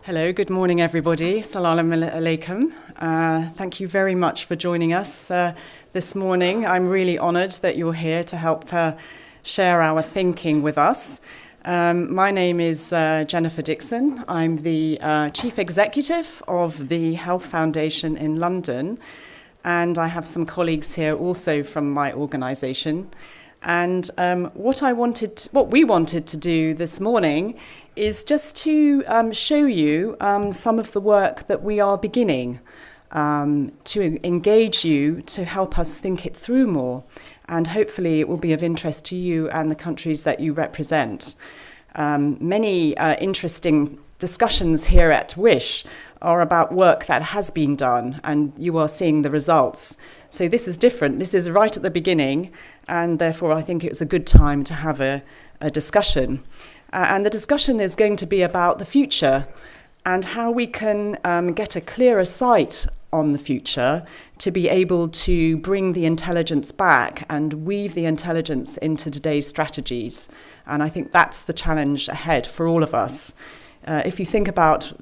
Hello, good morning everybody. Salam alaikum. Thank you very much for joining us this morning. I'm really honoured that you're here to help share our thinking with us. My name is Jennifer Dixon. I'm the Chief Executive of the Health Foundation in London, and I have some colleagues here also from my organisation. And what we wanted to do this morning is just to show you some of the work that we are beginning to engage you, to help us think it through more. And hopefully it will be of interest to you and the countries that you represent. Many interesting discussions here at WISH are about work that has been done, and you are seeing the results. So this is different. This is right at the beginning, and therefore I think it's a good time to have a discussion. And the discussion is going to be about the future and how we can get a clearer sight on the future to be able to bring the intelligence back and weave the intelligence into today's strategies. And I think that's the challenge ahead for all of us. If you think about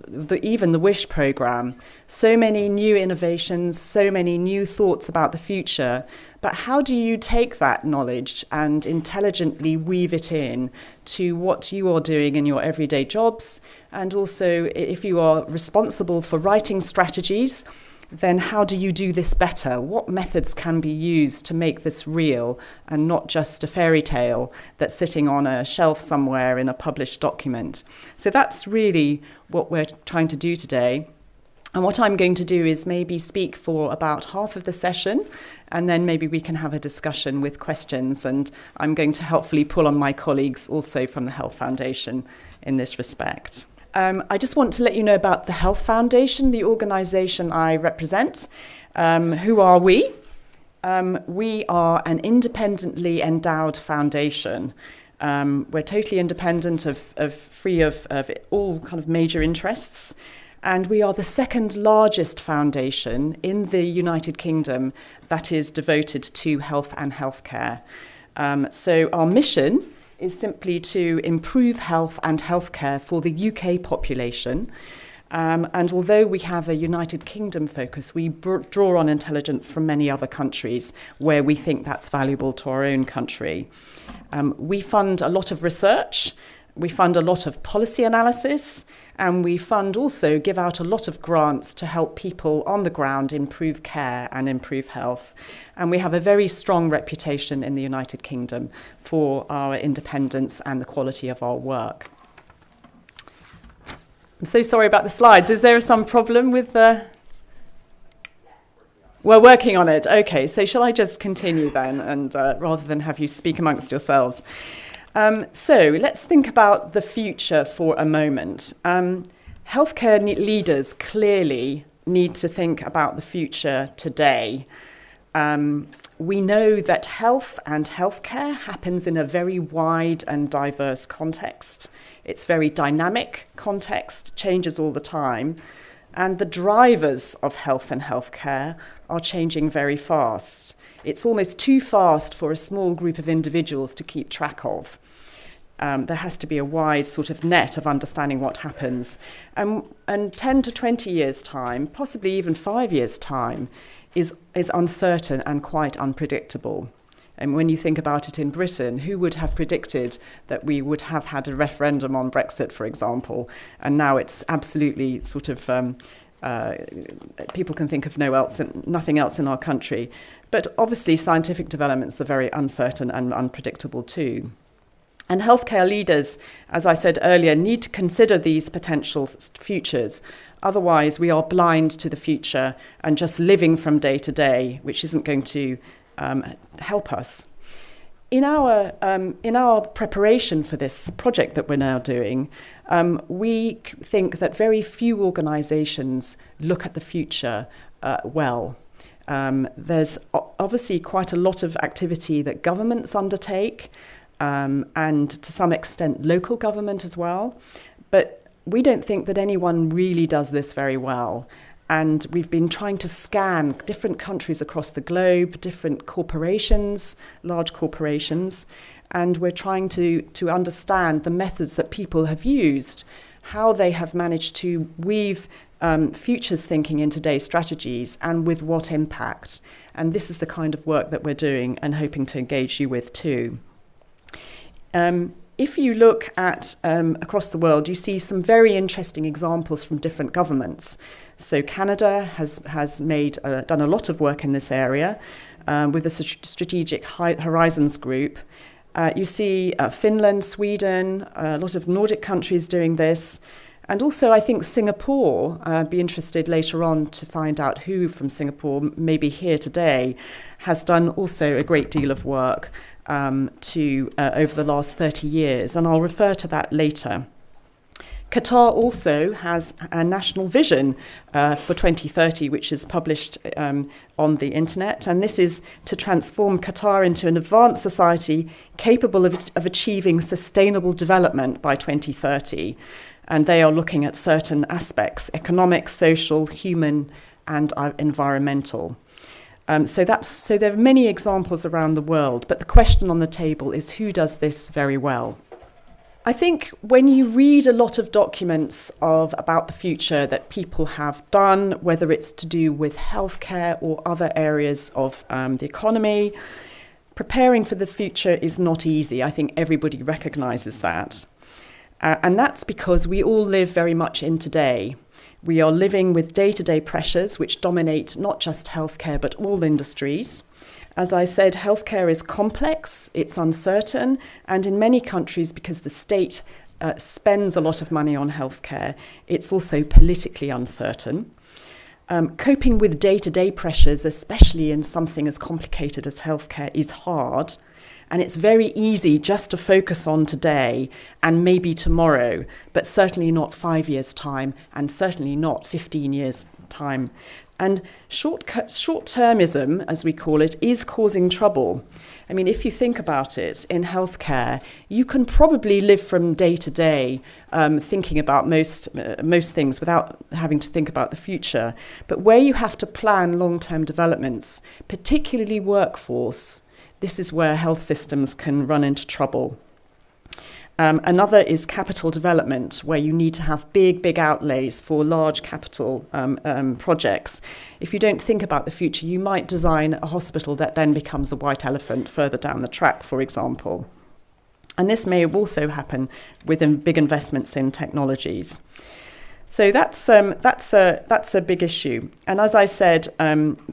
even the WISH programme, so many new innovations, so many new thoughts about the future, but how do you take that knowledge and intelligently weave it in to what you are doing in your everyday jobs? And also, if you are responsible for writing strategies, then how do you do this better? What methods can be used to make this real and not just a fairy tale that's sitting on a shelf somewhere in a published document? So that's really what we're trying to do today. And what I'm going to do is maybe speak for about half of the session, and then maybe we can have a discussion with questions. And I'm going to helpfully pull on my colleagues also from the Health Foundation in this respect. I just want to let you know about the Health Foundation, the organisation I represent. Who are we? We are an independently endowed foundation. We're totally independent free of all kind of major interests. And we are the second largest foundation in the United Kingdom that is devoted to health and healthcare. So our mission is simply to improve health and healthcare for the UK population. And although we have a United Kingdom focus, we draw on intelligence from many other countries where we think that's valuable to our own country. We fund a lot of research, we fund a lot of policy analysis, and we also give out a lot of grants to help people on the ground improve care and improve health. And we have a very strong reputation in the United Kingdom for our independence and the quality of our work. I'm so sorry about the slides. Is there some problem with the... We're working on it. Okay, so shall I just continue then, and rather than have you speak amongst yourselves? So let's think about the future for a moment. Healthcare leaders clearly need to think about the future today. We know that health and healthcare happens in a very wide and diverse context. It's very dynamic context, changes all the time. And the drivers of health and healthcare are changing very fast. It's almost too fast for a small group of individuals to keep track of. There has to be a wide sort of net of understanding what happens. And 10 to 20 years' time, possibly even 5 years' time, is uncertain and quite unpredictable. And when you think about it in Britain, who would have predicted that we would have had a referendum on Brexit, for example? And now it's absolutely sort of, people can think of nothing else in our country. But obviously scientific developments are very uncertain and unpredictable too. And healthcare leaders, as I said earlier, need to consider these potential futures. Otherwise, we are blind to the future and just living from day to day, which isn't going to help us. In our preparation for this project that we're now doing, we think that very few organisations look at the future well. There's obviously quite a lot of activity that governments undertake, and to some extent local government as well. But we don't think that anyone really does this very well. And we've been trying to scan different countries across the globe, different corporations, large corporations, and we're trying to understand the methods that people have used how they have managed to weave futures thinking in today's strategies and with what impact. And this is the kind of work that we're doing and hoping to engage you with too. If you look at across the world, you see some very interesting examples from different governments. So Canada has done a lot of work in this area with the Strategic Horizons Group. You see Finland, Sweden, a lot of Nordic countries doing this. And also, I think Singapore, be interested later on to find out who from Singapore, maybe here today, has done also a great deal of work over the last 30 years. And I'll refer to that later. Qatar also has a national vision for 2030, which is published on the internet. And this is to transform Qatar into an advanced society capable of achieving sustainable development by 2030. And they are looking at certain aspects: economic, social, human, and environmental. So there are many examples around the world, but the question on the table is who does this very well? I think when you read a lot of documents about the future that people have done, whether it's to do with healthcare or other areas of the economy, preparing for the future is not easy. I think everybody recognizes that. And that's because we all live very much in today. We are living with day-to-day pressures which dominate not just healthcare but all industries. As I said, healthcare is complex, it's uncertain, and in many countries, because the state spends a lot of money on healthcare, it's also politically uncertain. Coping with day-to-day pressures, especially in something as complicated as healthcare, is hard. And it's very easy just to focus on today and maybe tomorrow, but certainly not 5 years' time and certainly not 15 years' time. And short-termism, as we call it, is causing trouble. I mean, if you think about it, in healthcare, you can probably live from day to day thinking about most things without having to think about the future. But where you have to plan long-term developments, particularly workforce, this is where health systems can run into trouble. Another is capital development, where you need to have big outlays for large capital projects. If you don't think about the future, you might design a hospital that then becomes a white elephant further down the track, for example. And this may also happen with big investments in technologies. So that's a big issue. And as I said,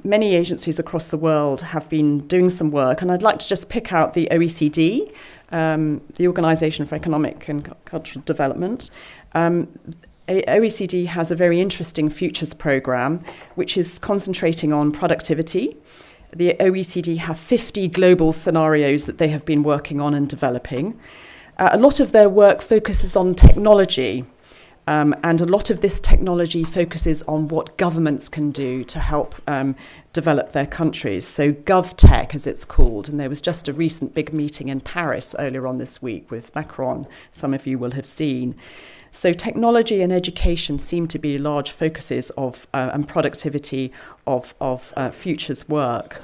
many agencies across the world have been doing some work, and I'd like to just pick out the OECD, the Organization for Economic and Cultural Development. OECD has a very interesting futures program, which is concentrating on productivity. The OECD have 50 global scenarios that they have been working on and developing. A lot of their work focuses on technology. And a lot of this technology focuses on what governments can do to help develop their countries. So GovTech, as it's called, and there was just a recent big meeting in Paris earlier on this week with Macron, some of you will have seen. So technology and education seem to be large focuses of and productivity of futures work.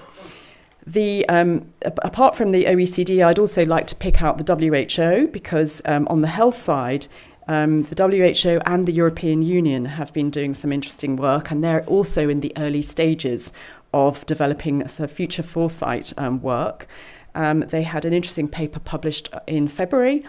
Apart from the OECD, I'd also like to pick out the WHO, because on the health side, the WHO and the European Union have been doing some interesting work, and they're also in the early stages of developing future foresight work. They had an interesting paper published in February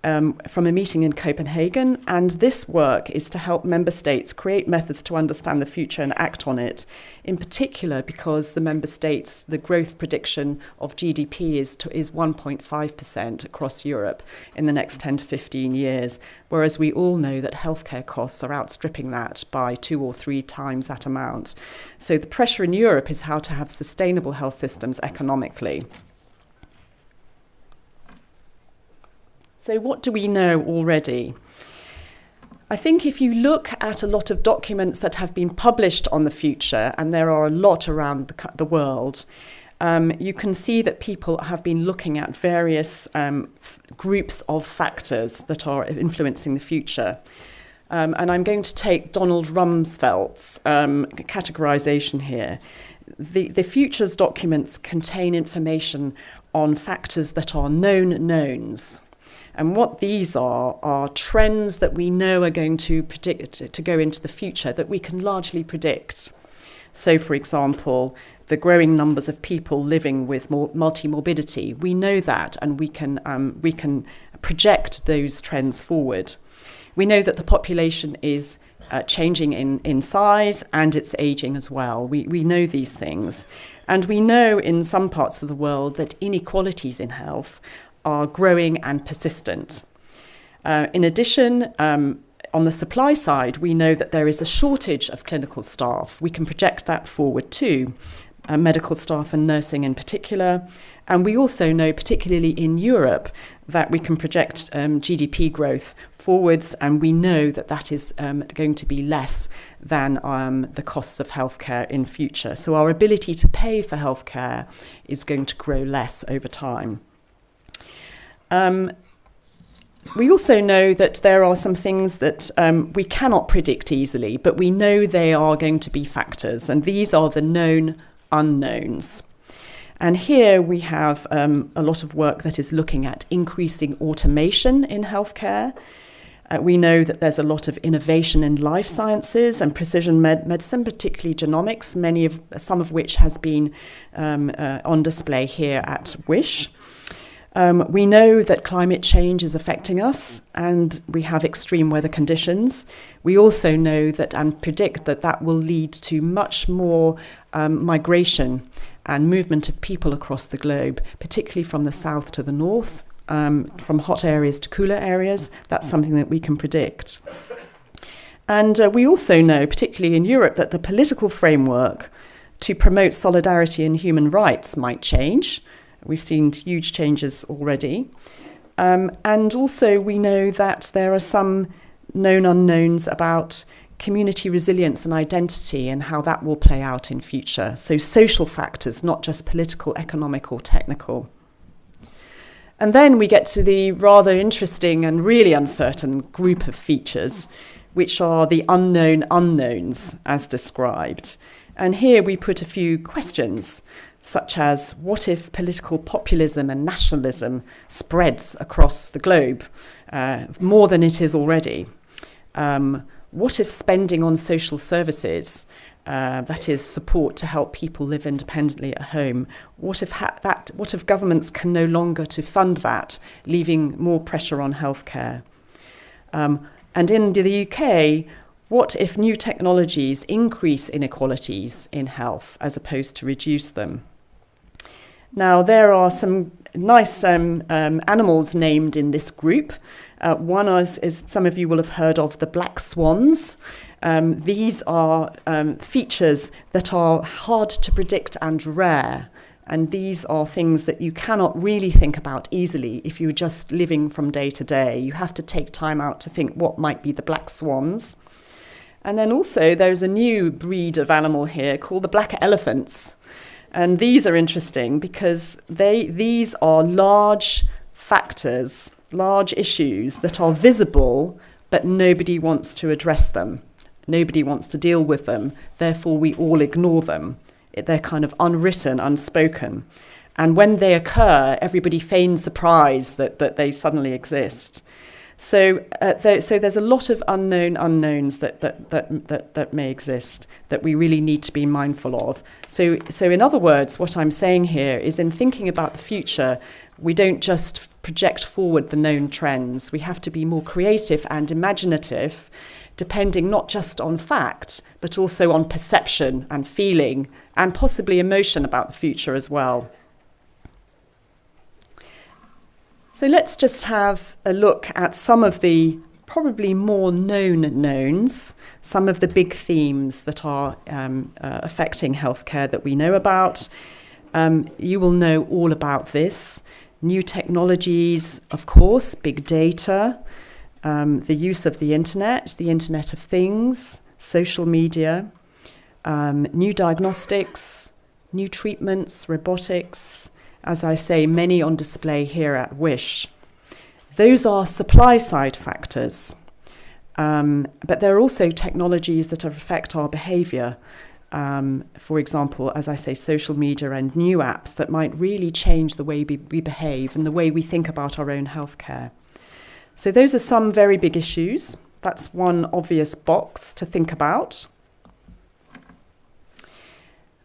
from a meeting in Copenhagen, and this work is to help member states create methods to understand the future and act on it, in particular because the member states, the growth prediction of GDP is 1.5% across Europe in the next 10 to 15 years, whereas we all know that healthcare costs are outstripping that by 2 or 3 times that amount. So the pressure in Europe is how to have sustainable health systems economically. So what do we know already? I think if you look at a lot of documents that have been published on the future, and there are a lot around the world, you can see that people have been looking at various groups of factors that are influencing the future. And I'm going to take Donald Rumsfeld's categorization here. The futures documents contain information on factors that are known knowns. And what these are trends that we know are going to go into the future that we can largely predict. So, for example, the growing numbers of people living with multi-morbidity, we know that, and we can project those trends forward. We know that the population is changing in size and it's aging as well. We know these things. And we know in some parts of the world that inequalities in health are growing and persistent. In addition, on the supply side, we know that there is a shortage of clinical staff. We can project that forward too, medical staff and nursing in particular. And we also know, particularly in Europe, that we can project GDP growth forwards, and we know that that is going to be less than the costs of healthcare in future. So our ability to pay for healthcare is going to grow less over time. We also know that there are some things that we cannot predict easily, but we know they are going to be factors, and these are the known unknowns. And here we have a lot of work that is looking at increasing automation in healthcare. We know that there's a lot of innovation in life sciences and precision medicine, particularly genomics, some of which has been on display here at WISH. We know that climate change is affecting us, and we have extreme weather conditions. We also know that and predict that that will lead to much more migration and movement of people across the globe, particularly from the south to the north, from hot areas to cooler areas. That's something that we can predict. And we also know, particularly in Europe, that the political framework to promote solidarity and human rights might change. We've seen huge changes already. And also we know that there are some known unknowns about community resilience and identity and how that will play out in future. So social factors, not just political, economic or technical. And then we get to the rather interesting and really uncertain group of features, which are the unknown unknowns as described. And here we put a few questions, such as what if political populism and nationalism spreads across the globe more than it is already? What if spending on social services, that is support to help people live independently at home, what if governments can no longer to fund that, leaving more pressure on healthcare? And in the UK, what if new technologies increase inequalities in health as opposed to reduce them? Now, there are some nice animals named in this group. One is some of you will have heard of the black swans. These are features that are hard to predict and rare. And these are things that you cannot really think about easily if you're just living from day to day. You have to take time out to think what might be the black swans. And then also there's a new breed of animal here called the black elephants. And these are interesting because these are large factors, large issues that are visible, but nobody wants to address them. Nobody wants to deal with them. Therefore, we all ignore them. They're kind of unwritten, unspoken. And when they occur, everybody feigns surprise that they suddenly exist. So there's a lot of unknown unknowns that may exist that we really need to be mindful of. So in other words, what I'm saying here is in thinking about the future, we don't just project forward the known trends. We have to be more creative and imaginative, depending not just on fact, but also on perception and feeling and possibly emotion about the future as well. So let's just have a look at some of the probably more known knowns, some of the big themes that are affecting healthcare that we know about. You will know all about this. New technologies, of course, big data, the use of the Internet of Things, social media, new diagnostics, new treatments, robotics. As I say, many on display here at WISH. Those are supply-side factors, but there are also technologies that affect our behaviour. For example, as I say, social media and new apps that might really change the way we behave and the way we think about our own healthcare. So those are some very big issues. That's one obvious box to think about.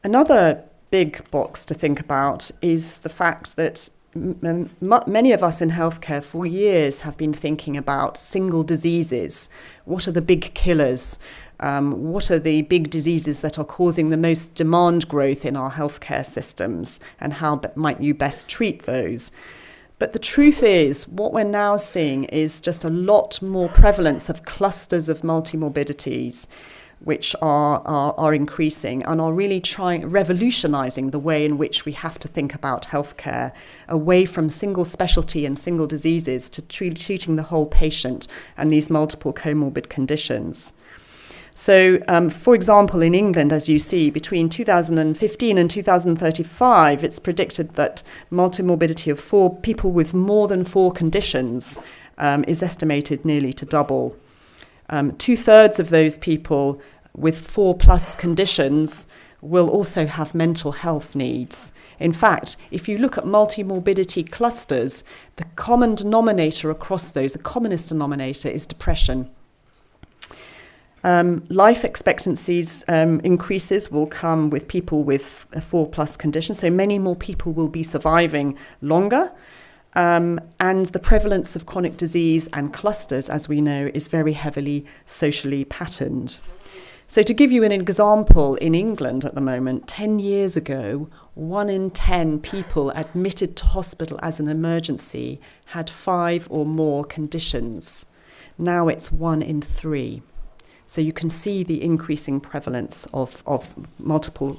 Another big box to think about is the fact that many of us in healthcare for years have been thinking about single diseases. What are the big killers? What are the big diseases that are causing the most demand growth in our healthcare systems, and how might you best treat those? But the truth is, what we're now seeing is just a lot more prevalence of clusters of multimorbidities, which are increasing and are really revolutionizing the way in which we have to think about healthcare, away from single specialty and single diseases to treating the whole patient and these multiple comorbid conditions. So, for example, in England, as you see, between 2015 and 2035, it's predicted that multimorbidity of 4 people with more than 4 conditions is estimated nearly to double. 2/3 of those people with 4+ conditions will also have mental health needs. In fact, if you look at multimorbidity clusters, the common denominator across those, the commonest denominator, is depression. Life expectancies increases will come with people with 4+ conditions, so many more people will be surviving longer. And the prevalence of chronic disease and clusters, as we know, is very heavily socially patterned. So to give you an example, in England at the moment, 10 years ago, 1 in 10 people admitted to hospital as an emergency had 5 or more conditions. Now it's 1 in 3. So you can see the increasing prevalence of multiple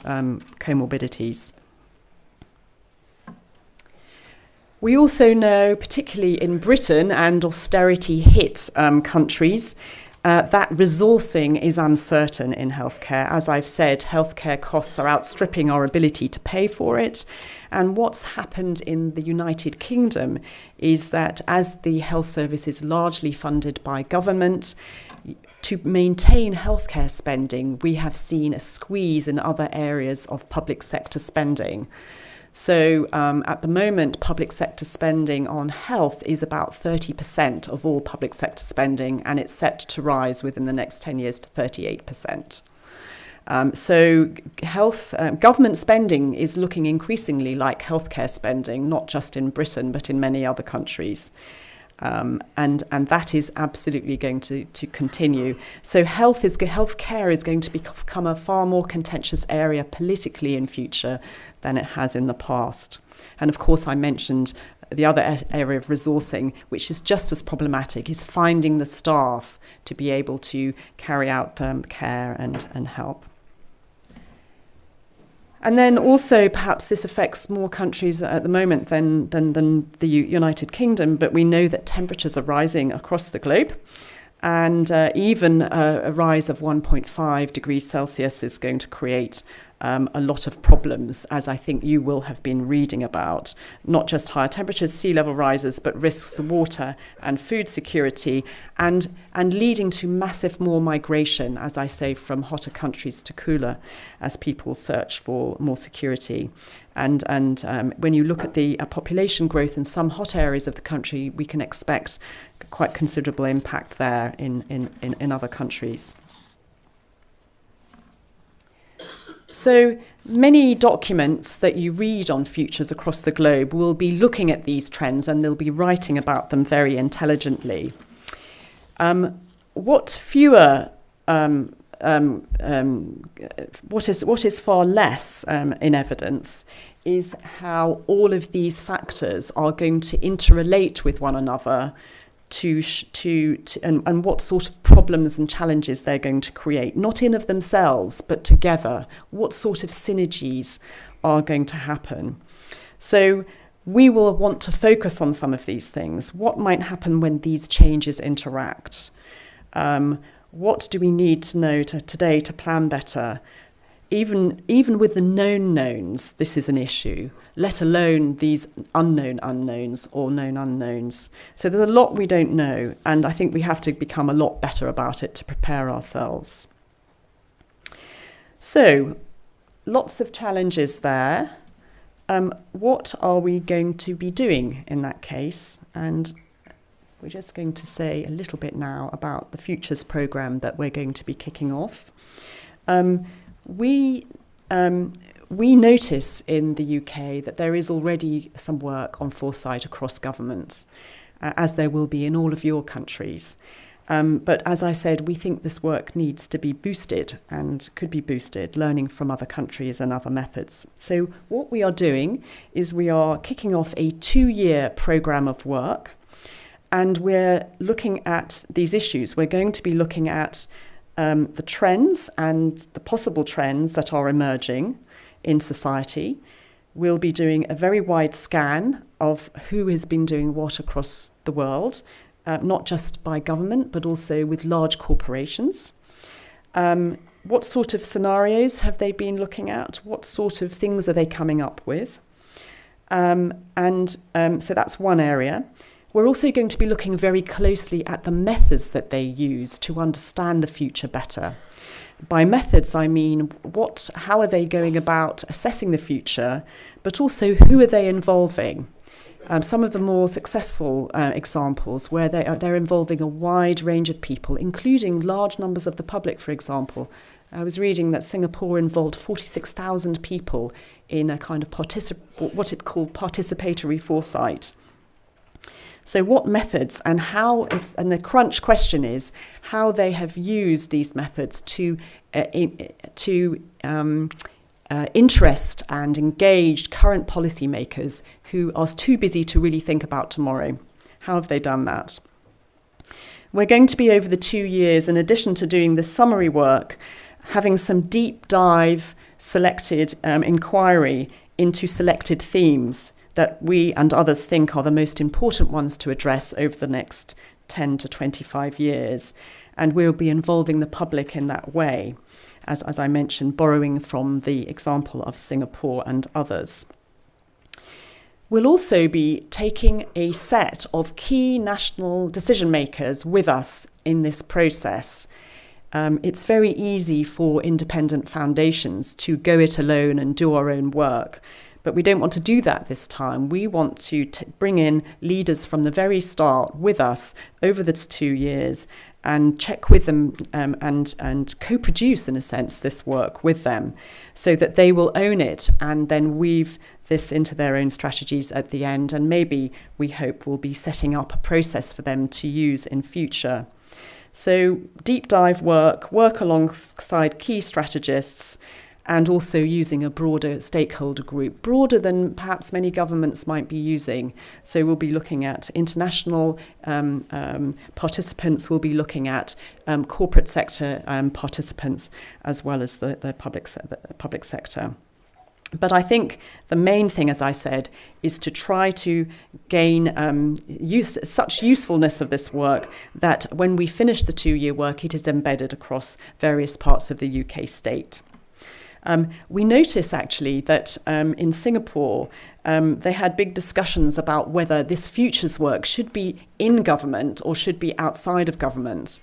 comorbidities. We also know, particularly in Britain and austerity hit countries, that resourcing is uncertain in healthcare. As I've said, healthcare costs are outstripping our ability to pay for it. And what's happened in the United Kingdom is that as the health service is largely funded by government, to maintain healthcare spending, we have seen a squeeze in other areas of public sector spending. So at the moment, public sector spending on health is about 30% of all public sector spending, and it's set to rise within the next 10 years to 38%. So government spending is looking increasingly like healthcare spending, not just in Britain, but in many other countries. And that is absolutely going to continue. So healthcare is going to become a far more contentious area politically in future than it has in the past. And of course, I mentioned the other area of resourcing, which is just as problematic, is finding the staff to be able to carry out care and help. And then also, perhaps this affects more countries at the moment than the United Kingdom, but we know that temperatures are rising across the globe, and even a rise of 1.5 degrees Celsius is going to create a lot of problems, as I think you will have been reading about. Not just higher temperatures, sea level rises, but risks of water and food security, and leading to massive more migration, as I say, from hotter countries to cooler, as people search for more security. And when you look at the population growth in some hot areas of the country, we can expect quite considerable impact there in other countries. So many documents that you read on futures across the globe will be looking at these trends, and they'll be writing about them very intelligently. What is far less in evidence is how all of these factors are going to interrelate with one another and what sort of problems and challenges they're going to create, not in of themselves, but together. What sort of synergies are going to happen? So we will want to focus on some of these things. What might happen when these changes interact? What do we need to know today to plan better? Even with the known knowns, this is an issue, let alone these unknown unknowns or known unknowns. So there's a lot we don't know, and I think we have to become a lot better about it to prepare ourselves. So, lots of challenges there. What are we going to be doing in that case? And we're just going to say a little bit now about the Futures programme that we're going to be kicking off. We notice in the UK that there is already some work on foresight across governments, as there will be in all of your countries. But as I said, we think this work needs to be boosted and could be boosted, learning from other countries and other methods. So what we are doing is we are kicking off a 2-year programme of work, and we're looking at these issues. We're going to be looking at the trends and the possible trends that are emerging in society. We'll be doing a very wide scan of who has been doing what across the world, not just by government, but also with large corporations. What sort of scenarios have they been looking at? What sort of things are they coming up with? So that's one area. We're also going to be looking very closely at the methods that they use to understand the future better. By methods, I mean how are they going about assessing the future, but also who are they involving? Some of the more successful examples where they're involving a wide range of people, including large numbers of the public, for example. I was reading that Singapore involved 46,000 people in a kind of what it called participatory foresight. So what methods and how, and the crunch question is how they have used these methods to interest and engage current policymakers who are too busy to really think about tomorrow. How have they done that? We're going to be over the 2 years, in addition to doing the summary work, having some deep dive selected inquiry into selected themes that we and others think are the most important ones to address over the next 10 to 25 years. And we'll be involving the public in that way, as I mentioned, borrowing from the example of Singapore and others. We'll also be taking a set of key national decision makers with us in this process. It's very easy for independent foundations to go it alone and do our own work. But we don't want to do that this time. We want to bring in leaders from the very start with us over this 2 years and check with them and co-produce, in a sense, this work with them so that they will own it and then weave this into their own strategies at the end. And maybe, we hope, we'll be setting up a process for them to use in future. So deep dive work alongside key strategists, and also using a broader stakeholder group, broader than perhaps many governments might be using. So we'll be looking at international participants, we'll be looking at corporate sector participants, as well as the public sector. But I think the main thing, as I said, is to try to gain such usefulness of this work that when we finish the 2-year work, it is embedded across various parts of the UK state. We notice actually that in Singapore, they had big discussions about whether this futures work should be in government or should be outside of government.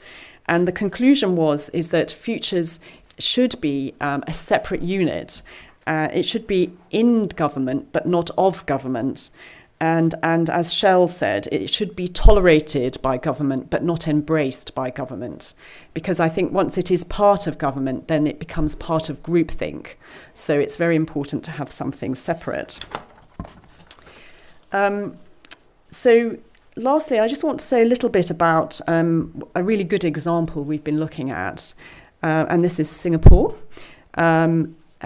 And the conclusion is that futures should be a separate unit. It should be in government, but not of government. And as Shell said, it should be tolerated by government, but not embraced by government. Because I think once it is part of government, then it becomes part of groupthink. So it's very important to have something separate. So lastly, I just want to say a little bit about a really good example we've been looking at. And this is Singapore.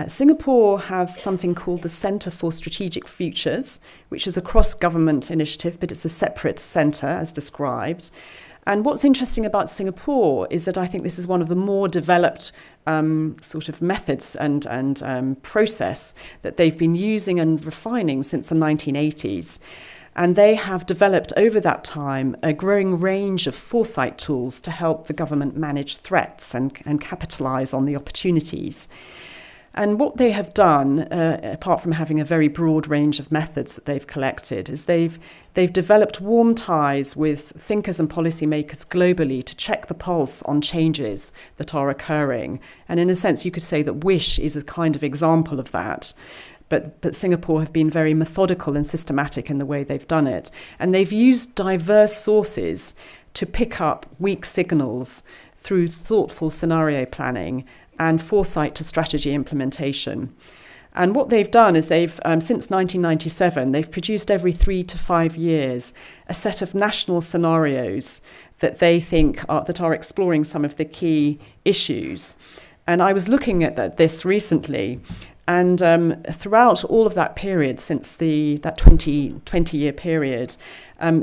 Singapore have something called the Centre for Strategic Futures, which is a cross-government initiative, but it's a separate centre as described. And what's interesting about Singapore is that I think this is one of the more developed sort of methods and process that they've been using and refining since the 1980s. And they have developed over that time a growing range of foresight tools to help the government manage threats and capitalise on the opportunities. And what they have done, apart from having a very broad range of methods that they've collected, is they've developed warm ties with thinkers and policymakers globally to check the pulse on changes that are occurring. And in a sense, you could say that WISH is a kind of example of that. but Singapore have been very methodical and systematic in the way they've done it. And they've used diverse sources to pick up weak signals through thoughtful scenario planning and foresight to strategy implementation. And what they've done is since 1997, they've produced every 3 to 5 years a set of national scenarios that they think that are exploring some of the key issues. And I was looking at this recently, and throughout all of that period, since that 20-year period,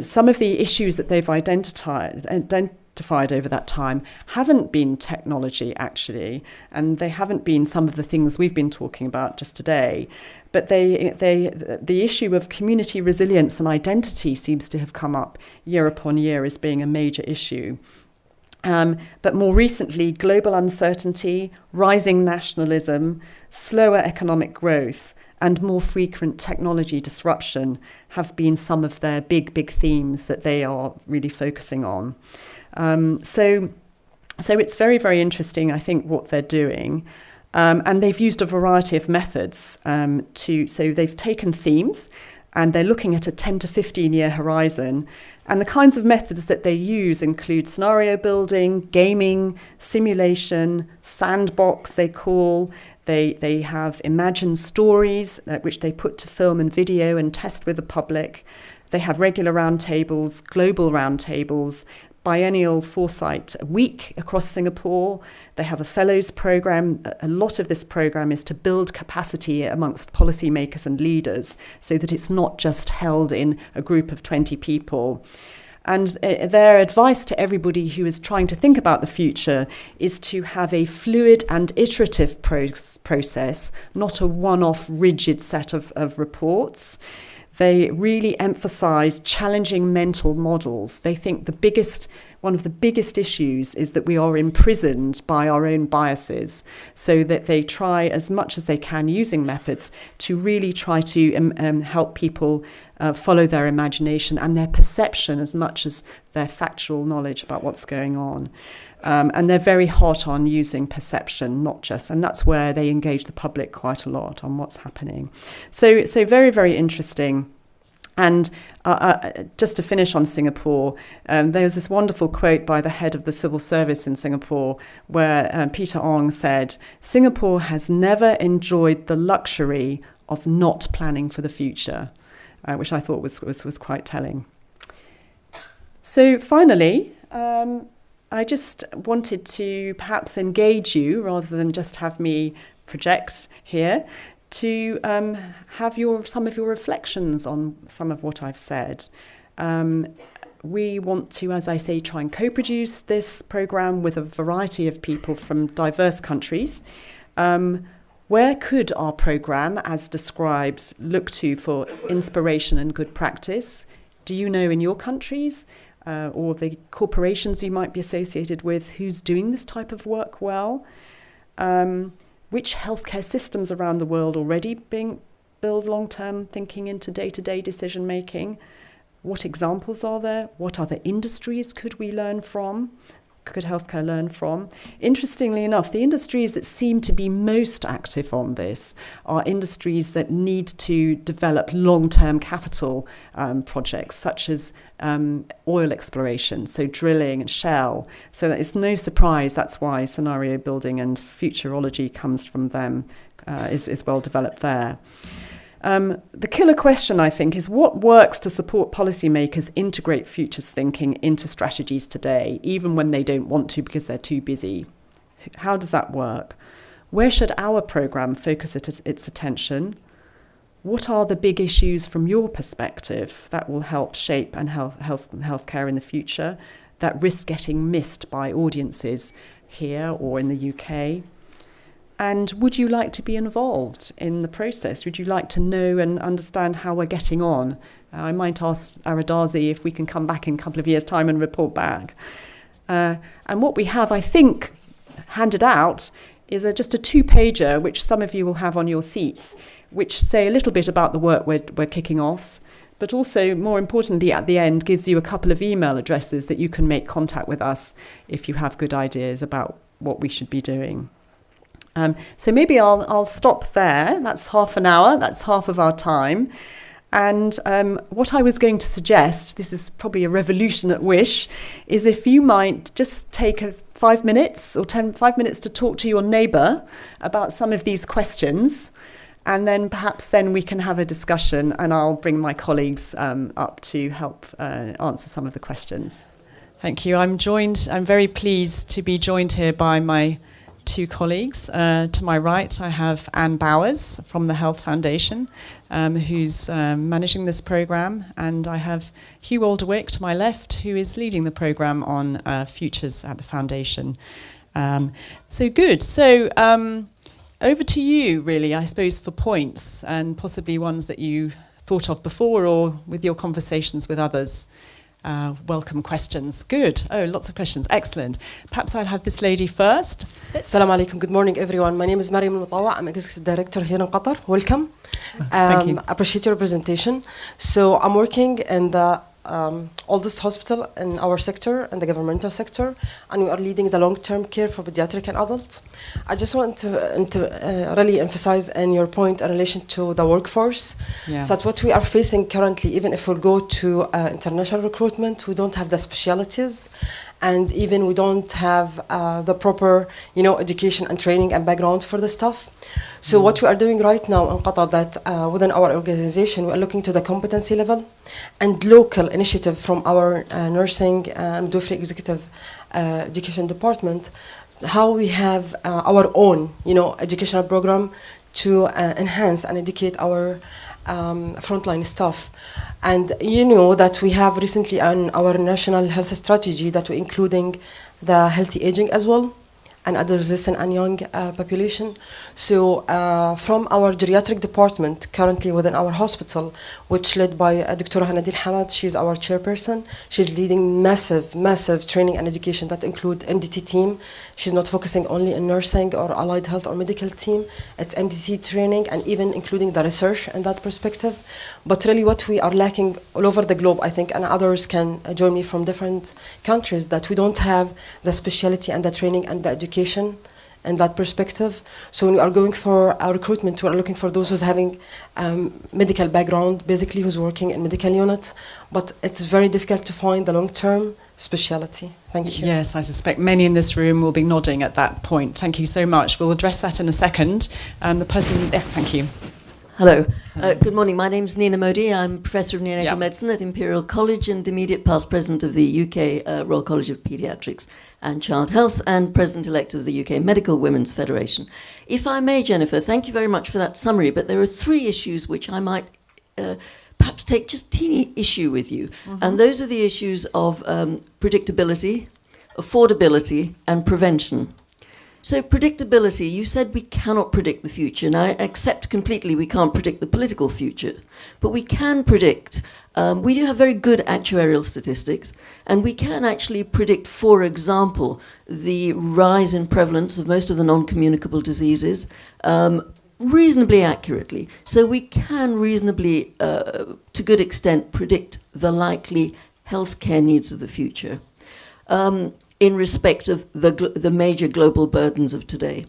some of the issues that they've identified over that time haven't been technology, actually, and they haven't been some of the things we've been talking about just today. But the issue of community resilience and identity seems to have come up year upon year as being a major issue. But more recently, global uncertainty, rising nationalism, slower economic growth, and more frequent technology disruption have been some of their big themes that they are really focusing on. So it's very, very interesting, I think, what they're doing. And they've used a variety of methods so they've taken themes and they're looking at a 10 to 15 year horizon. And the kinds of methods that they use include scenario building, gaming, simulation, sandbox, they call. They have imagined stories which they put to film and video and test with the public. They have regular roundtables, global roundtables, biennial foresight week across Singapore. They have a fellows program. A lot of this program is to build capacity amongst policymakers and leaders so that it's not just held in a group of 20 people. And their advice to everybody who is trying to think about the future is to have a fluid and iterative process, not a one-off rigid set of reports. They really emphasize challenging mental models. They think one of the biggest issues is that we are imprisoned by our own biases, so that they try as much as they can using methods to really try to help people follow their imagination and their perception as much as their factual knowledge about what's going on. And they're very hot on using perception, and that's where they engage the public quite a lot on what's happening. So very, very interesting. And just to finish on Singapore, there was this wonderful quote by the head of the civil service in Singapore where Peter Ong said, "Singapore has never enjoyed the luxury of not planning for the future," which I thought was quite telling. So finally, I just wanted to perhaps engage you rather than just have me project here, to have some of your reflections on some of what I've said. We want to, as I say, try and co-produce this programme with a variety of people from diverse countries. Where could our programme, as described, look to for inspiration and good practice? Do you know in your countries or the corporations you might be associated with who's doing this type of work well? Which healthcare systems around the world already build long-term thinking into day-to-day decision-making? What examples are there? What other industries could healthcare learn from? Interestingly enough, the industries that seem to be most active on this are industries that need to develop long-term capital projects, such as oil exploration, so drilling and shell. So that it's no surprise that's why scenario building and futurology comes from them, is well developed there. The killer question, I think, is what works to support policymakers integrate futures thinking into strategies today, even when they don't want to because they're too busy? How does that work? Where should our programme focus its attention? What are the big issues from your perspective that will help shape healthcare in the future that risk getting missed by audiences here or in the UK? And would you like to be involved in the process? Would you like to know and understand how we're getting on? I might ask Aradazi if we can come back in a couple of years' time and report back. And what we have, I think, handed out is just a 2-pager, which some of you will have on your seats, which say a little bit about the work we're kicking off, but also, more importantly, at the end, gives you a couple of email addresses that you can make contact with us if you have good ideas about what we should be doing. So maybe I'll stop there. That's half an hour. That's half of our time. And what I was going to suggest, this is probably a revolution at WISH, is if you might just take 5 minutes or 5 minutes to talk to your neighbour about some of these questions, and then perhaps then we can have a discussion, and I'll bring my colleagues up to help answer some of the questions. Thank you. I'm very pleased to be joined here by my two colleagues. To my right, I have Anne Bowers from the Health Foundation, who's managing this programme, and I have Hugh Alderwick to my left, who is leading the programme on futures at the Foundation. So good. So over to you, really, I suppose, for points, and possibly ones that you thought of before or with your conversations with others. Welcome questions. Good. Oh, lots of questions. Excellent. Perhaps I'll have this lady first. Assalamu alaikum. Good morning, everyone. My name is Mariam Al-Mutawa. I'm Executive Director here in Qatar. Welcome. Thank you. Appreciate your presentation. So I'm working in the oldest hospital in our sector, in the governmental sector, and we are leading the long-term care for pediatric and adults. I just want to really emphasize in your point in relation to the workforce. Yeah. So that what we are facing currently, even if we go to international recruitment, we don't have the specialities, and even we don't have the proper, education and training and background for the staff. So what we are doing right now in Qatar, that within our organization, we are looking to the competency level and local initiative from our nursing and midwifery executive education department, how we have our own, educational program to enhance and educate our frontline staff. And that we have recently on our national health strategy that we're including the healthy aging as well, and adolescent and young population. So from our geriatric department currently within our hospital, which led by Dr. Hanadir Hamad, she's our chairperson. She's leading massive training and education that include MDT team. She's not focusing only on nursing or allied health or medical team. It's MDT training and even including the research in that perspective. But really what we are lacking all over the globe, I think, and others can join me from different countries, that we don't have the specialty and the training and the education in that perspective. So when we are going for our recruitment, we are looking for those who's having medical background, basically who's working in medical units, but it's very difficult to find the long-term speciality. Thank you. Yes, I suspect many in this room will be nodding at that point. Thank you so much. We'll address that in a second. Yes, thank you. Hello. Good morning. My name's Nina Modi. I'm Professor of Neonatal Yep. Medicine at Imperial College and immediate past President of the UK Royal College of Paediatrics and Child Health and President-elect of the UK Medical Women's Federation. If I may, Jennifer, thank you very much for that summary, but there are 3 issues which I might perhaps take just teeny issue with you. Mm-hmm. And those are the issues of predictability, affordability, and prevention. So predictability, you said we cannot predict the future, and I accept completely we can't predict the political future, but we can predict, we do have very good actuarial statistics, and we can actually predict, for example, the rise in prevalence of most of the non-communicable diseases reasonably accurately. So we can reasonably, to good extent, predict the likely healthcare needs of the future. In respect of the major global burdens of today.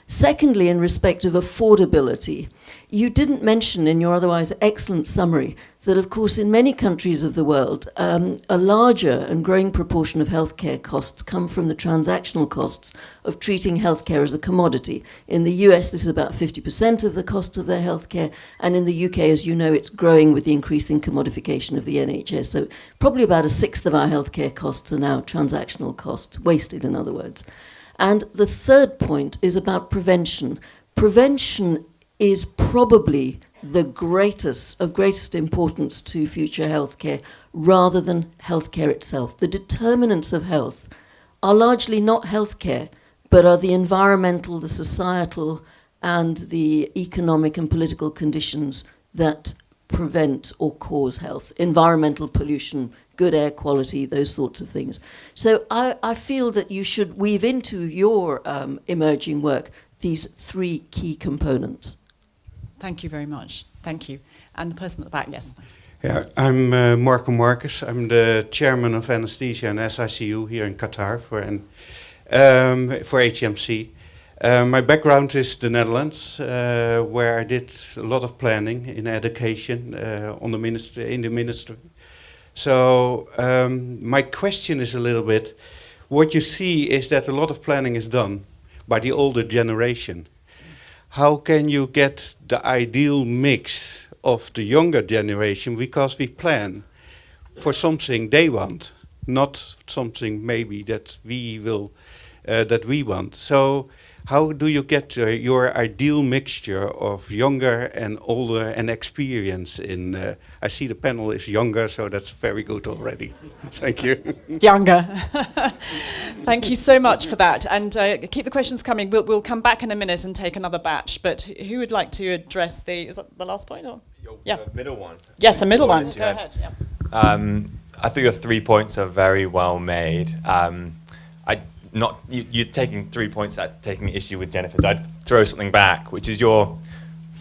Secondly, in respect of affordability, you didn't mention in your otherwise excellent summary that, of course, in many countries of the world, a larger and growing proportion of healthcare costs come from the transactional costs of treating healthcare as a commodity. In the US, this is about 50% of the cost of their healthcare, and in the UK, as you know, it's growing with the increasing commodification of the NHS. So probably about 1/6 of our healthcare costs are now transactional costs, wasted, in other words. And the third point is about prevention. Prevention is probably the greatest importance to future healthcare rather than healthcare itself. The determinants of health are largely not healthcare, but are the environmental, the societal, and the economic and political conditions that prevent or cause health. Environmental pollution, good air quality, those sorts of things. So I feel that you should weave into your emerging work these 3 key components. Thank you very much. Thank you. And the person at the back, yes. Yeah, I'm Marco Marcus. I'm the chairman of anesthesia and SICU here in Qatar for HMC. My background is the Netherlands, where I did a lot of planning in education on the in the ministry. So my question is a little bit, what you see is that a lot of planning is done by the older generation. How can you get the ideal mix of the younger generation, because we plan for something they want, not something maybe that we want. So how do you get your ideal mixture of younger and older and experience in, I see the panel is younger, so that's very good already. Thank you. Younger. Thank you so much for that. And keep the questions coming. We'll come back in a minute and take another batch. But who would like to address is that the last point? Or? Yeah. The middle one. Yes, the middle one. Go ahead. Yeah. I think your 3 points are very well made. You're taking 3 points at taking issue with Jennifer. So I'd throw something back, which is your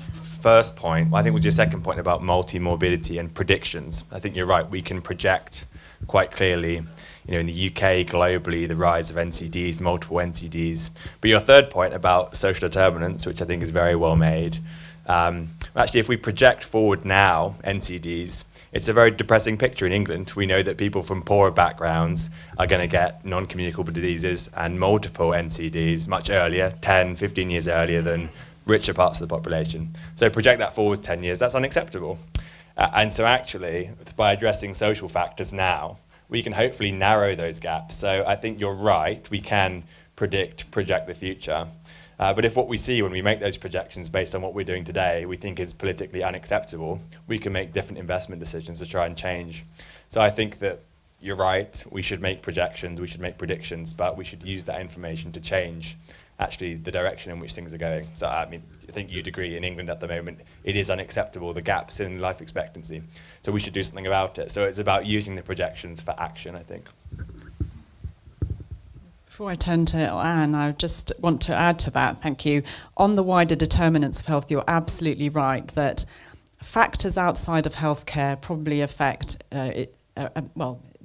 first point. I think it was your second point about multi-morbidity and predictions. I think you're right. We can project quite clearly, in the UK, globally, the rise of NCDs, multiple NCDs. But your third point about social determinants, which I think is very well made. Actually, if we project forward now, NCDs, it's a very depressing picture in England. We know that people from poorer backgrounds are going to get non-communicable diseases and multiple NCDs much earlier, 10, 15 years earlier than richer parts of the population. So project that forward 10 years, that's unacceptable. And so actually, by addressing social factors now, we can hopefully narrow those gaps. So I think you're right, we can project the future. But if what we see when we make those projections based on what we're doing today, we think is politically unacceptable, we can make different investment decisions to try and change. So I think that you're right, we should make projections, we should make predictions, but we should use that information to change actually the direction in which things are going. So I think you'd agree in England at the moment, it is unacceptable, the gaps in life expectancy. So we should do something about it. So it's about using the projections for action, I think. Before I turn to Anne, I just want to add to that, thank you. On the wider determinants of health, you're absolutely right that factors outside of healthcare probably affect,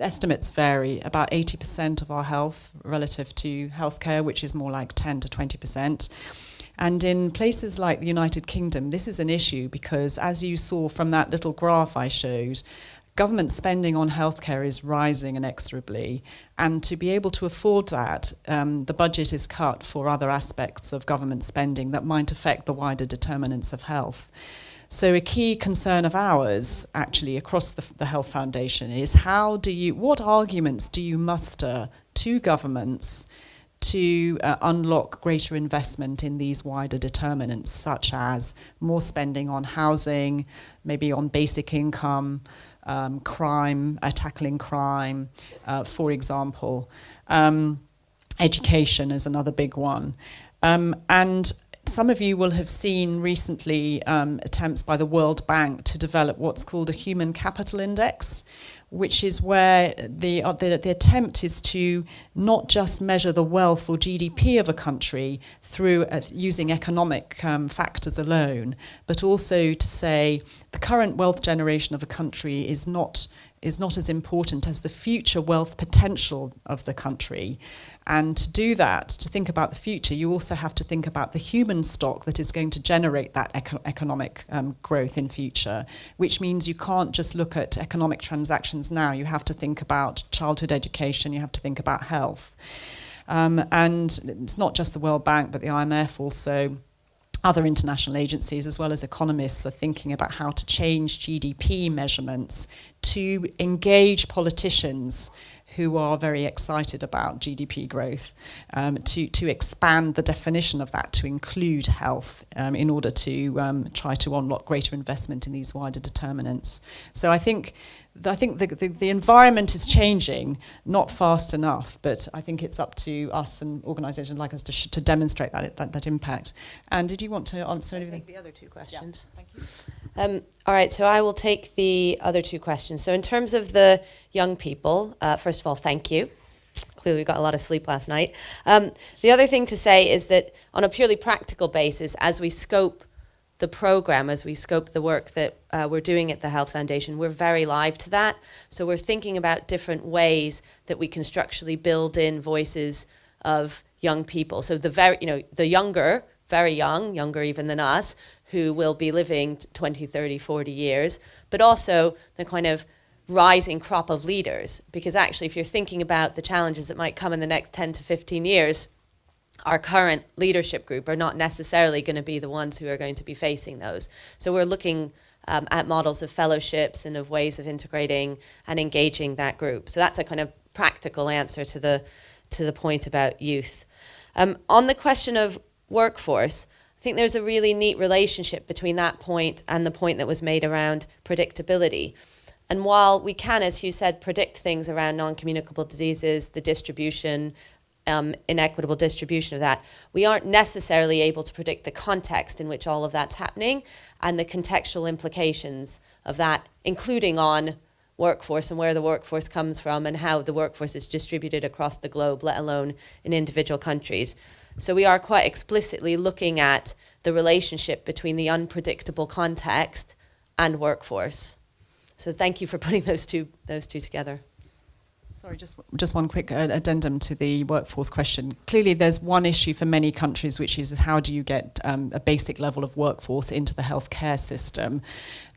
estimates vary, about 80% of our health relative to healthcare, which is more like 10 to 20%. And in places like the United Kingdom, this is an issue because, as you saw from that little graph I showed, government spending on healthcare is rising inexorably, and to be able to afford that, the budget is cut for other aspects of government spending that might affect the wider determinants of health. So a key concern of ours, actually, across the Health Foundation is what arguments do you muster to governments to unlock greater investment in these wider determinants, such as more spending on housing, maybe on basic income, crime, tackling crime, for example. Education is another big one. And some of you will have seen recently attempts by the World Bank to develop what's called a human capital index, which is where the attempt is to not just measure the wealth or GDP of a country through using economic factors alone, but also to say the current wealth generation of a country is not as important as the future wealth potential of the country. And to do that, to think about the future, you also have to think about the human stock that is going to generate that economic growth in future, which means you can't just look at economic transactions now. You have to think about childhood education, you have to think about health. And it's not just the World Bank, but the IMF also. Other international agencies, as well as economists, are thinking about how to change GDP measurements to engage politicians who are very excited about GDP growth, to expand the definition of that to include health in order to try to unlock greater investment in these wider determinants. So I think the environment is changing, not fast enough, but I think it's up to us and organisations like us to demonstrate that impact. And did you want to answer anything? Take the other two questions. Yeah, thank you. All right, so I will take the other two questions. So in terms of the young people, first of all, thank you. Clearly we got a lot of sleep last night. The other thing to say is that on a purely practical basis, as we scope the program, as we scope the work that we're doing at the Health Foundation, we're very live to that. So we're thinking about different ways that we can structurally build in voices of young people. So the younger, very young, younger even than us, who will be living 20, 30, 40 years, but also the kind of rising crop of leaders. Because actually, if you're thinking about the challenges that might come in the next 10 to 15 years, our current leadership group are not necessarily going to be the ones who are going to be facing those. So we're looking at models of fellowships and of ways of integrating and engaging that group. So that's a kind of practical answer to the point about youth. On the question of workforce, I think there's a really neat relationship between that point and the point that was made around predictability. And while we can, as you said, predict things around non-communicable diseases, the distribution, inequitable distribution of that, we aren't necessarily able to predict the context in which all of that's happening and the contextual implications of that, including on workforce and where the workforce comes from and how the workforce is distributed across the globe, let alone in individual countries. So we are quite explicitly looking at the relationship between the unpredictable context and workforce. So thank you for putting those two together. Sorry, just one quick addendum to the workforce question. Clearly, there's one issue for many countries, which is how do you get a basic level of workforce into the healthcare system.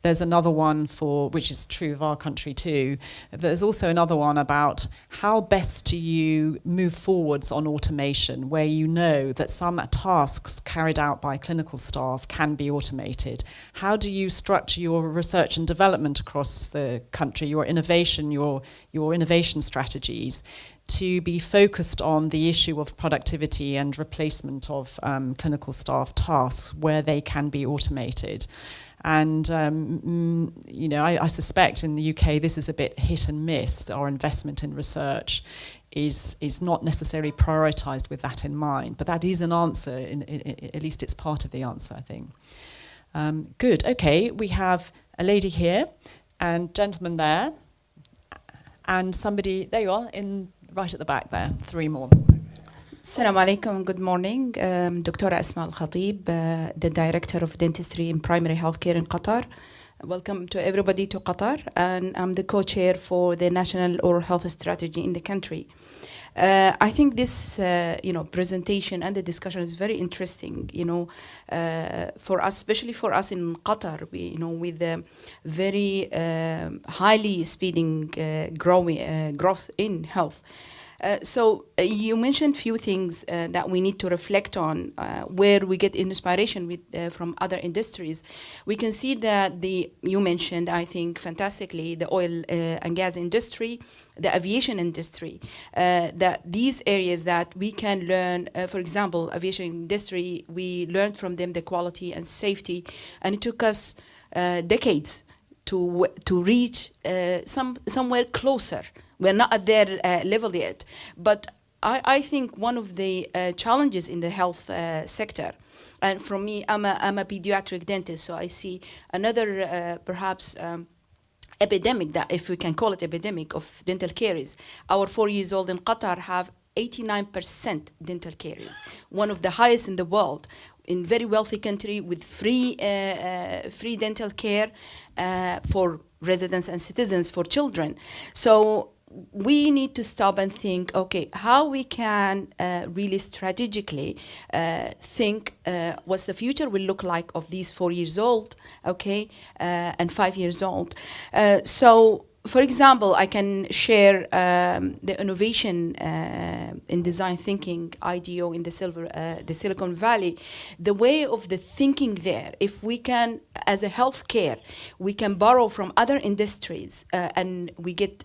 There's another one which is true of our country too. There's also another one about how best do you move forwards on automation, where you know that some tasks carried out by clinical staff can be automated. How do you structure your research and development across the country, your innovation strategies, to be focused on the issue of productivity and replacement of clinical staff tasks where they can be automated? And, I suspect in the UK this is a bit hit and miss. Our investment in research is not necessarily prioritised with that in mind. But that is an answer, at least it's part of the answer, I think. Good, okay, we have a lady here and gentleman there. And somebody, there you are, right at the back there, 3 more. Assalamu alaikum, good morning. Dr. Asma Al-Khatib, the Director of Dentistry in Primary Healthcare in Qatar. Welcome to everybody to Qatar, and I'm the co-chair for the National Oral Health Strategy in the country. I think this, presentation and the discussion is very interesting, for us, especially for us in Qatar, with the very highly speeding growth in health. So you mentioned few things that we need to reflect on, where we get inspiration from other industries. We can see that you mentioned, I think, fantastically, the oil and gas industry, the aviation industry, that these areas that we can learn, for example, aviation industry, we learned from them the quality and safety, and it took us decades to reach somewhere closer. We're not at their level yet. But I think one of the challenges in the health sector, and for me, I'm a pediatric dentist, so I see another perhaps epidemic, that if we can call it epidemic, of dental caries. Our 4 years old in Qatar have 89% dental caries, one of the highest in the world, in very wealthy country with free dental care for residents and citizens, for children. So we need to stop and think, okay, how we can really strategically think what's the future will look like of these 4 years old, okay, and 5 years old. So, for example, I can share the innovation in design thinking, IDEO in the Silicon Valley, the way of the thinking there. If we can, as a healthcare, we can borrow from other industries and we get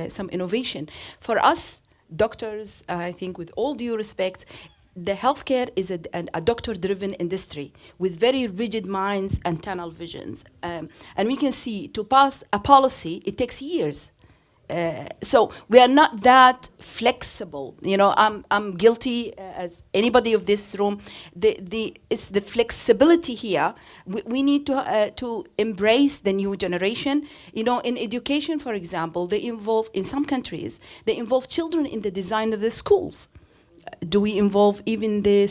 some innovation. For us, doctors, I think with all due respect, the healthcare is a doctor-driven industry with very rigid minds and tunnel visions. And we can see to pass a policy, it takes years. So we are not that flexible. I'm guilty as anybody of this room. It's the flexibility here. We need to embrace the new generation. In education, for example, in some countries, they involve children in the design of the schools. Do we involve even the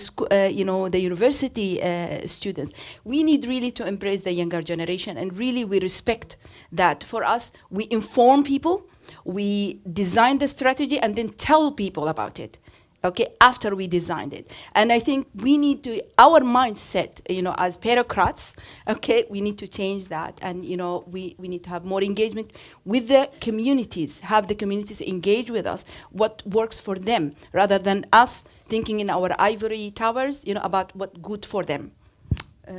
university students? We need really to embrace the younger generation, and really we respect that. For us, we inform people, we design the strategy, and then tell people about it. okay, after we designed it. And I think we need to, our mindset, as bureaucrats, okay, we need to change that. And, we need to have more engagement with the communities, have the communities engage with us, what works for them, rather than us thinking in our ivory towers, about what good for them.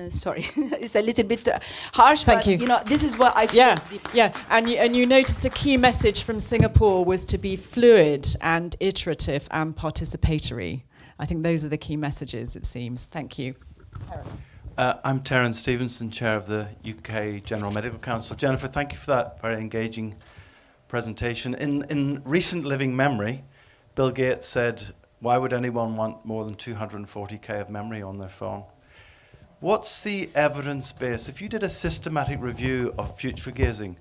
Sorry, it's a little bit harsh, Thank but you. This is what I feel. Yeah, deep. yeah, and you noticed a key message from Singapore was to be fluid and iterative and participatory. I think those are the key messages, it seems. Thank you. I'm Terence Stevenson, Chair of the UK General Medical Council. Jennifer, thank you for that very engaging presentation. In recent living memory, Bill Gates said, why would anyone want more than 240K of memory on their phone? What's the evidence base? If you did a systematic review of future gazing,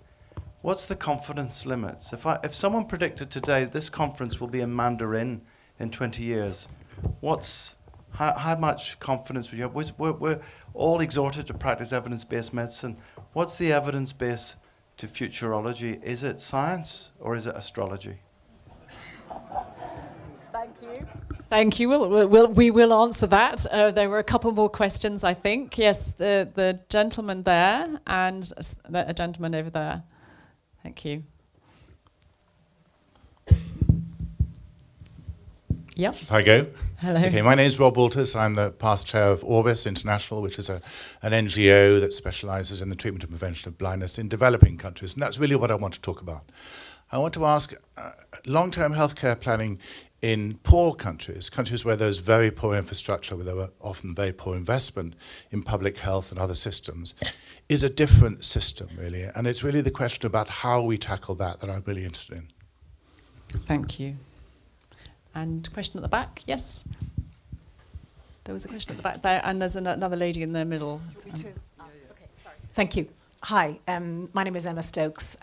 what's the confidence limits? If someone predicted today this conference will be in Mandarin in 20 years, how much confidence would you have? We're all exhorted to practice evidence-based medicine. What's the evidence base to futurology? Is it science or is it astrology? Thank you. Thank you. We will answer that. There were a couple more questions, I think. Yes, the gentleman there and a gentleman over there. Thank you. Yep. Hi, go. Hello. Okay, my name is Rob Walters. I'm the past chair of Orbis International, which is an NGO that specializes in the treatment and prevention of blindness in developing countries. And that's really what I want to talk about. I want to ask long-term healthcare planning in poor countries where there's very poor infrastructure, where there were often very poor investment in public health and other systems, is a different system, really. And it's really the question about how we tackle that I'm really interested in. Thank you. And question at the back, yes? There was a question at the back there, and there's another lady in the middle. Okay, sorry. Thank you. Hi, my name is Emma Stokes.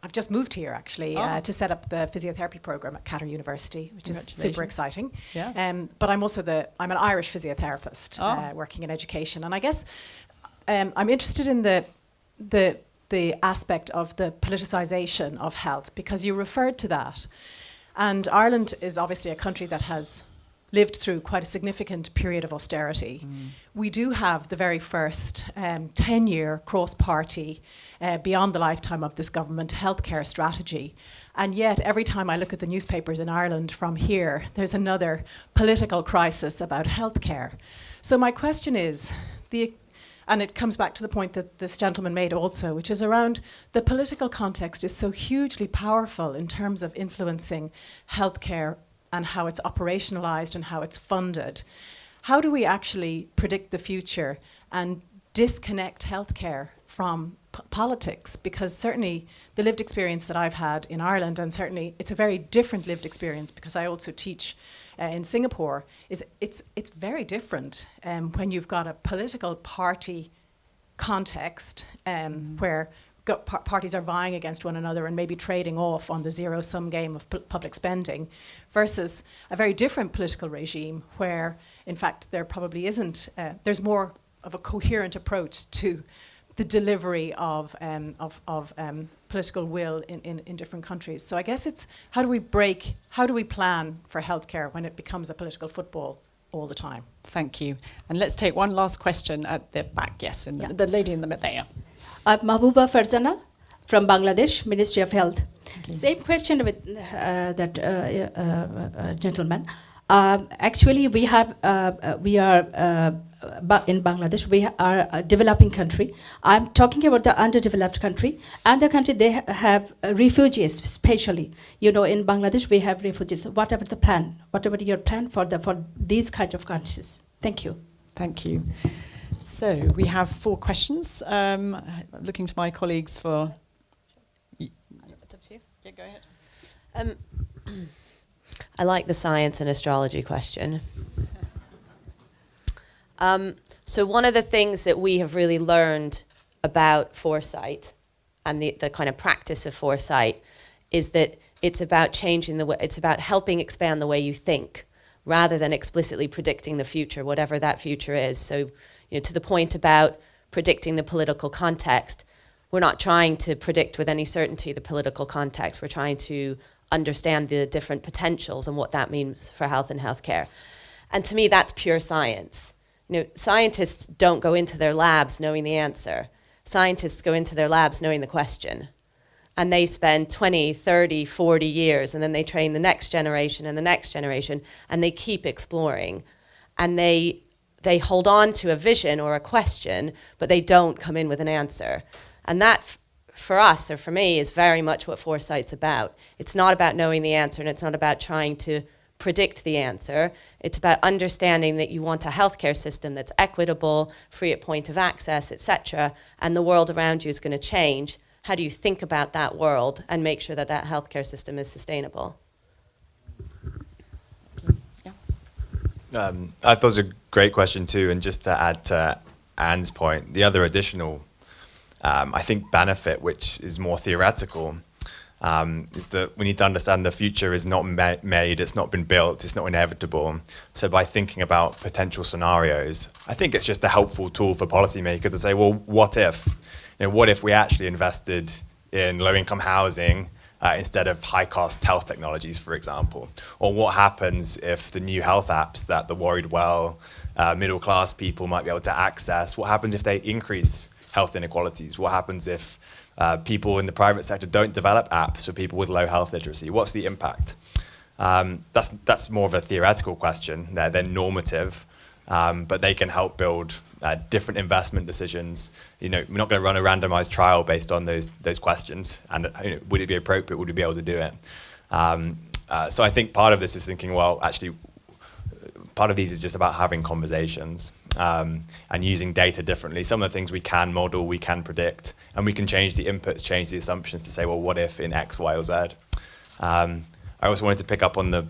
I've just moved here, actually, to set up the physiotherapy program at Qatar University, which is super exciting. Yeah. But I'm also I'm an Irish physiotherapist working in education. And I guess I'm interested in the aspect of the politicization of health, because you referred to that. And Ireland is obviously a country that has lived through quite a significant period of austerity. We do have the very first 10-year cross-party, beyond the lifetime of this government, healthcare strategy. And yet, every time I look at the newspapers in Ireland from here, there's another political crisis about healthcare. So my question is, and it comes back to the point that this gentleman made also, which is around the political context is so hugely powerful in terms of influencing healthcare and how it's operationalized and how it's funded. How do we actually predict the future and disconnect healthcare from politics? Because certainly the lived experience that I've had in Ireland, and certainly it's a very different lived experience because I also teach in Singapore, is it's very different when you've got a political party context where parties are vying against one another and maybe trading off on the zero-sum game of public spending, versus a very different political regime where, in fact, there probably isn't, there's more of a coherent approach to the delivery of political will in different countries. So I guess it's how do we plan for healthcare when it becomes a political football all the time? Thank you. And let's take one last question at the back. Yes, the lady in the middle there. Mahbooba Farzana from Bangladesh, Ministry of Health. Same question with that gentleman. Actually, we are in Bangladesh. We are a developing country. I'm talking about the underdeveloped country, and the country they have refugees, especially. In Bangladesh we have refugees. Whatever the plan, whatever your plan for these kind of countries. Thank you. Thank you. So we have 4 questions. Looking to my colleagues for. It's up to you. Yeah, go ahead. I like the science and astrology question. So one of the things that we have really learned about foresight and the kind of practice of foresight is that it's about changing the way, it's about helping expand the way you think rather than explicitly predicting the future, whatever that future is. So, to the point about predicting the political context, we're not trying to predict with any certainty the political context. We're trying to understand the different potentials and what that means for health and healthcare. And to me, that's pure science. You know, scientists don't go into their labs knowing the answer. Scientists go into their labs knowing the question. And they spend 20, 30, 40 years, and then they train the next generation and the next generation, and they keep exploring. And they hold on to a vision or a question, but they don't come in with an answer. And that, for us, or for me, is very much what Foresight's about. It's not about knowing the answer, and it's not about trying to predict the answer. It's about understanding that you want a healthcare system that's equitable, free at point of access, etc., and the world around you is going to change. How do you think about that world and make sure that that healthcare system is sustainable? I thought it was a great question too, and just to add to Anne's point, the other additional, I think, benefit, which is more theoretical, is that we need to understand the future is not made, it's not been built, it's not inevitable. So by thinking about potential scenarios, I think it's just a helpful tool for policymakers to say, well, what if? You know, what if we actually invested in low-income housing instead of high-cost health technologies, for example? Or what happens if the new health apps that the worried well middle-class people might be able to access, what happens if they increase health inequalities? What happens if people in the private sector don't develop apps for people with low health literacy? What's the impact? That's more of a theoretical question. They're normative, but they can help build different investment decisions. You know, we're not going to run a randomized trial based on those questions. And you know, would it be appropriate? Would we be able to do it? So I think part of this is thinking, well, actually, part of these is just about having conversations and using data differently. Some of the things we can model, we can predict, and we can change the inputs, change the assumptions to say, well, what if in X, Y, or Z? I also wanted to pick up on the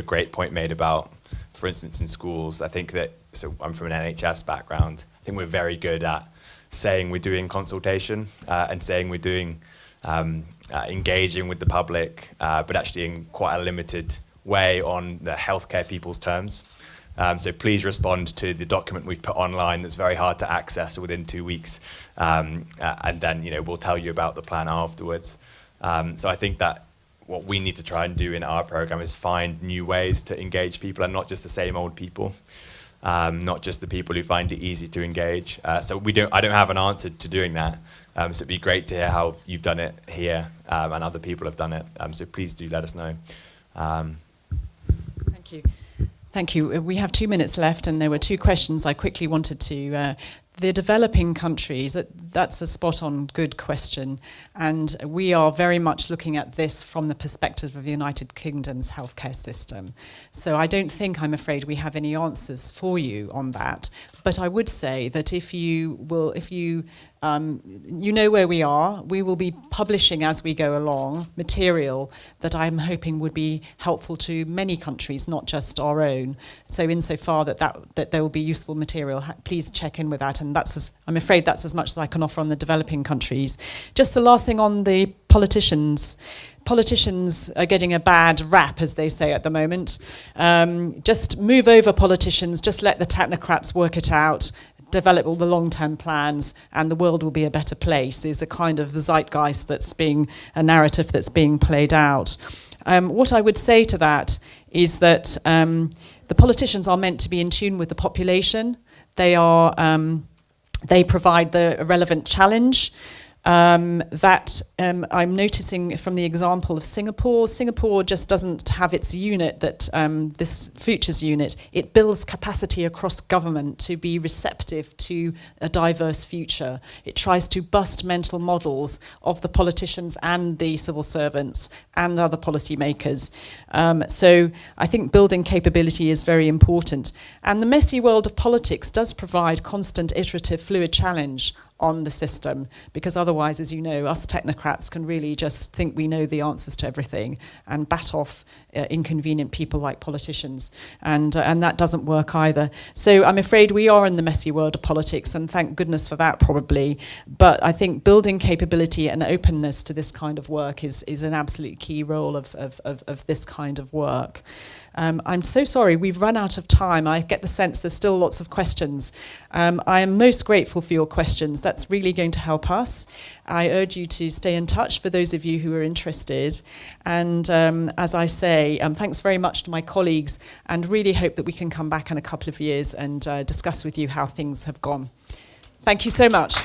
great point made about, for instance, in schools. I think that, so I'm from an NHS background, I think we're very good at saying we're doing consultation and saying we're doing engaging with the public, but actually in quite a limited way on the healthcare people's terms. So please respond to the document we've put online that's very hard to access within 2 weeks, and then we'll tell you about the plan afterwards. So I think that what we need to try and do in our program is find new ways to engage people, and not just the same old people, not just the people who find it easy to engage. So I don't have an answer to doing that. So it'd be great to hear how you've done it here, and other people have done it. So please do let us know. Thank you. Thank you. We have 2 minutes left, and there were 2 questions I quickly wanted to. The developing countries, that's a spot-on good question. And we are very much looking at this from the perspective of the United Kingdom's healthcare system. So I don't think, I'm afraid, we have any answers for you on that. But I would say that if you know where we are, we will be publishing as we go along material that I'm hoping would be helpful to many countries, not just our own. So insofar that there will be useful material, please check in with that. And I'm afraid that's as much as I can offer on the developing countries. Just the last thing on the politicians. Politicians are getting a bad rap, as they say at the moment. Just move over politicians, just let the technocrats work it out, develop all the long-term plans, and the world will be a better place, is a kind of zeitgeist a narrative that's being played out. What I would say to that is that the politicians are meant to be in tune with the population. They provide the relevant challenge. That I'm noticing from the example of Singapore. Singapore just doesn't have its unit, this futures unit. It builds capacity across government to be receptive to a diverse future. It tries to bust mental models of the politicians and the civil servants and other policymakers. So I think building capability is very important. And the messy world of politics does provide constant, iterative, fluid challenge on the system, because otherwise, as you know, us technocrats can really just think we know the answers to everything and bat off inconvenient people like politicians, and that doesn't work either. So I'm afraid we are in the messy world of politics, and thank goodness for that probably, but I think building capability and openness to this kind of work is an absolute key role of this kind of work. I'm so sorry, we've run out of time. I get the sense there's still lots of questions. I am most grateful for your questions. That's really going to help us. I urge you to stay in touch for those of you who are interested. And as I say, thanks very much to my colleagues, and really hope that we can come back in a couple of years and discuss with you how things have gone. Thank you so much.